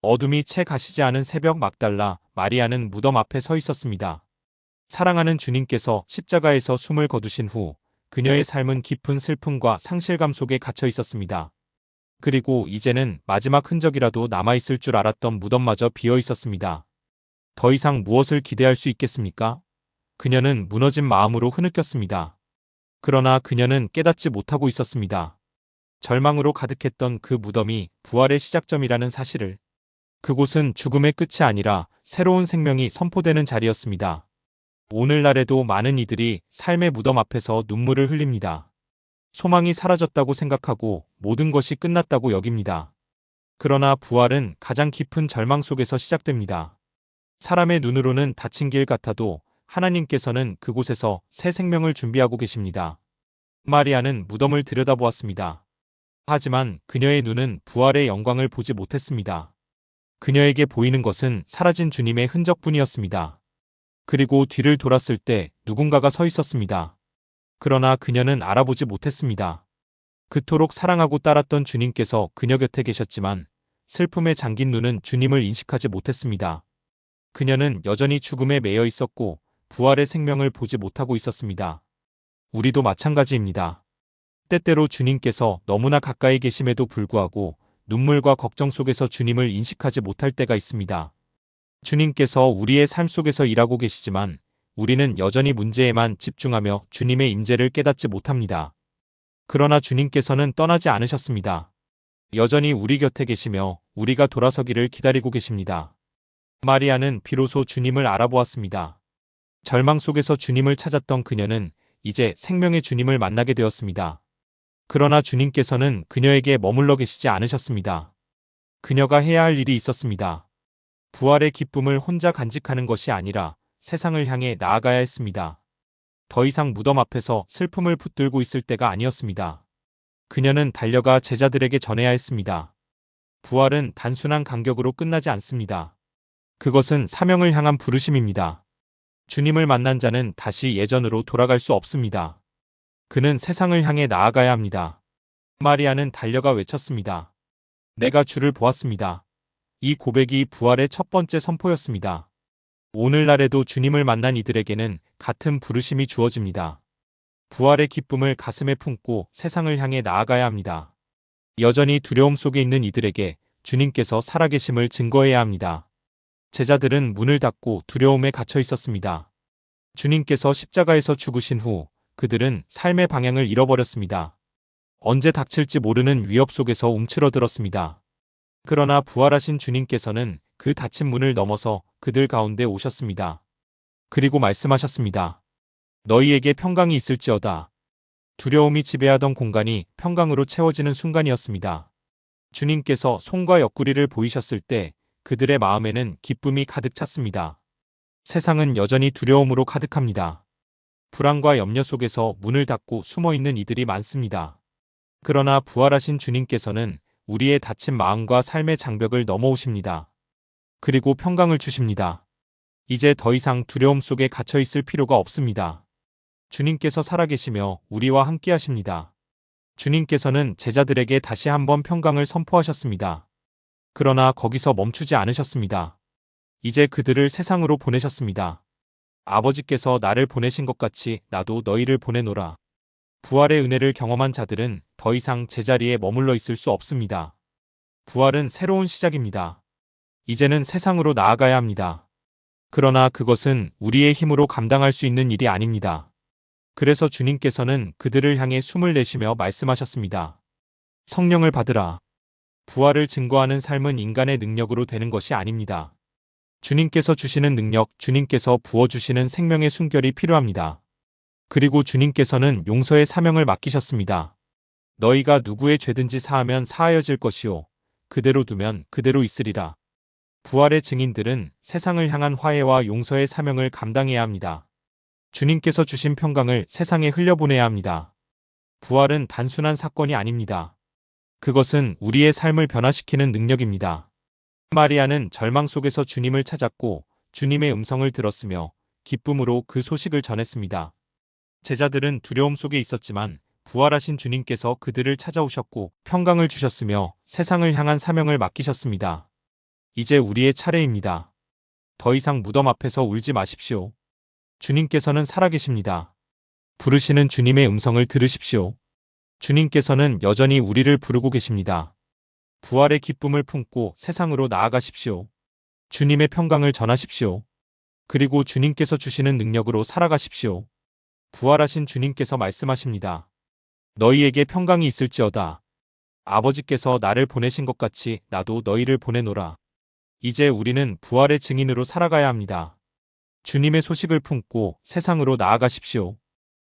어둠이 채 가시지 않은 새벽 막달라 마리아는 무덤 앞에 서 있었습니다. 사랑하는 주님께서 십자가에서 숨을 거두신 후 그녀의 삶은 깊은 슬픔과 상실감 속에 갇혀 있었습니다. 그리고 이제는 마지막 흔적이라도 남아있을 줄 알았던 무덤마저 비어 있었습니다. 더 이상 무엇을 기대할 수 있겠습니까? 그녀는 무너진 마음으로 흐느꼈습니다. 그러나 그녀는 깨닫지 못하고 있었습니다. 절망으로 가득했던 그 무덤이 부활의 시작점이라는 사실을. 그곳은 죽음의 끝이 아니라 새로운 생명이 선포되는 자리였습니다. 오늘날에도 많은 이들이 삶의 무덤 앞에서 눈물을 흘립니다. 소망이 사라졌다고 생각하고 모든 것이 끝났다고 여깁니다. 그러나 부활은 가장 깊은 절망 속에서 시작됩니다. 사람의 눈으로는 닫힌 길 같아도 하나님께서는 그곳에서 새 생명을 준비하고 계십니다. 마리아는 무덤을 들여다보았습니다. 하지만 그녀의 눈은 부활의 영광을 보지 못했습니다. 그녀에게 보이는 것은 사라진 주님의 흔적뿐이었습니다. 그리고 뒤를 돌았을 때 누군가가 서 있었습니다. 그러나 그녀는 알아보지 못했습니다. 그토록 사랑하고 따랐던 주님께서 그녀 곁에 계셨지만 슬픔에 잠긴 눈은 주님을 인식하지 못했습니다. 그녀는 여전히 죽음에 매여 있었고 부활의 생명을 보지 못하고 있었습니다. 우리도 마찬가지입니다. 때때로 주님께서 너무나 가까이 계심에도 불구하고 눈물과 걱정 속에서 주님을 인식하지 못할 때가 있습니다. 주님께서 우리의 삶 속에서 일하고 계시지만 우리는 여전히 문제에만 집중하며 주님의 임재를 깨닫지 못합니다. 그러나 주님께서는 떠나지 않으셨습니다. 여전히 우리 곁에 계시며 우리가 돌아서기를 기다리고 계십니다. 마리아는 비로소 주님을 알아보았습니다. 절망 속에서 주님을 찾았던 그녀는 이제 생명의 주님을 만나게 되었습니다. 그러나 주님께서는 그녀에게 머물러 계시지 않으셨습니다. 그녀가 해야 할 일이 있었습니다. 부활의 기쁨을 혼자 간직하는 것이 아니라 세상을 향해 나아가야 했습니다. 더 이상 무덤 앞에서 슬픔을 붙들고 있을 때가 아니었습니다. 그녀는 달려가 제자들에게 전해야 했습니다. 부활은 단순한 간격으로 끝나지 않습니다. 그것은 사명을 향한 부르심입니다. 주님을 만난 자는 다시 예전으로 돌아갈 수 없습니다. 그는 세상을 향해 나아가야 합니다. 마리아는 달려가 외쳤습니다. 내가 주를 보았습니다. 이 고백이 부활의 첫 번째 선포였습니다. 오늘날에도 주님을 만난 이들에게는 같은 부르심이 주어집니다. 부활의 기쁨을 가슴에 품고 세상을 향해 나아가야 합니다. 여전히 두려움 속에 있는 이들에게 주님께서 살아계심을 증거해야 합니다. 제자들은 문을 닫고 두려움에 갇혀 있었습니다. 주님께서 십자가에서 죽으신 후 그들은 삶의 방향을 잃어버렸습니다. 언제 닥칠지 모르는 위협 속에서 움츠러들었습니다. 그러나 부활하신 주님께서는 그 닫힌 문을 넘어서 그들 가운데 오셨습니다. 그리고 말씀하셨습니다. 너희에게 평강이 있을지어다. 두려움이 지배하던 공간이 평강으로 채워지는 순간이었습니다. 주님께서 손과 옆구리를 보이셨을 때 그들의 마음에는 기쁨이 가득 찼습니다. 세상은 여전히 두려움으로 가득합니다. 불안과 염려 속에서 문을 닫고 숨어있는 이들이 많습니다. 그러나 부활하신 주님께서는 우리의 닫힌 마음과 삶의 장벽을 넘어오십니다. 그리고 평강을 주십니다. 이제 더 이상 두려움 속에 갇혀 있을 필요가 없습니다. 주님께서 살아계시며 우리와 함께 하십니다. 주님께서는 제자들에게 다시 한번 평강을 선포하셨습니다. 그러나 거기서 멈추지 않으셨습니다. 이제 그들을 세상으로 보내셨습니다. 아버지께서 나를 보내신 것 같이 나도 너희를 보내노라. 부활의 은혜를 경험한 자들은 더 이상 제자리에 머물러 있을 수 없습니다. 부활은 새로운 시작입니다. 이제는 세상으로 나아가야 합니다. 그러나 그것은 우리의 힘으로 감당할 수 있는 일이 아닙니다. 그래서 주님께서는 그들을 향해 숨을 내쉬며 말씀하셨습니다. 성령을 받으라. 부활을 증거하는 삶은 인간의 능력으로 되는 것이 아닙니다. 주님께서 주시는 능력, 주님께서 부어주시는 생명의 숨결이 필요합니다. 그리고 주님께서는 용서의 사명을 맡기셨습니다. 너희가 누구의 죄든지 사하면 사하여질 것이요 그대로 두면 그대로 있으리라. 부활의 증인들은 세상을 향한 화해와 용서의 사명을 감당해야 합니다. 주님께서 주신 평강을 세상에 흘려보내야 합니다. 부활은 단순한 사건이 아닙니다. 그것은 우리의 삶을 변화시키는 능력입니다. 마리아는 절망 속에서 주님을 찾았고 주님의 음성을 들었으며 기쁨으로 그 소식을 전했습니다. 제자들은 두려움 속에 있었지만 부활하신 주님께서 그들을 찾아오셨고 평강을 주셨으며 세상을 향한 사명을 맡기셨습니다. 이제 우리의 차례입니다. 더 이상 무덤 앞에서 울지 마십시오. 주님께서는 살아계십니다. 부르시는 주님의 음성을 들으십시오. 주님께서는 여전히 우리를 부르고 계십니다. 부활의 기쁨을 품고 세상으로 나아가십시오. 주님의 평강을 전하십시오. 그리고 주님께서 주시는 능력으로 살아가십시오. 부활하신 주님께서 말씀하십니다. 너희에게 평강이 있을지어다. 아버지께서 나를 보내신 것 같이 나도 너희를 보내노라. 이제 우리는 부활의 증인으로 살아가야 합니다. 주님의 소식을 품고 세상으로 나아가십시오.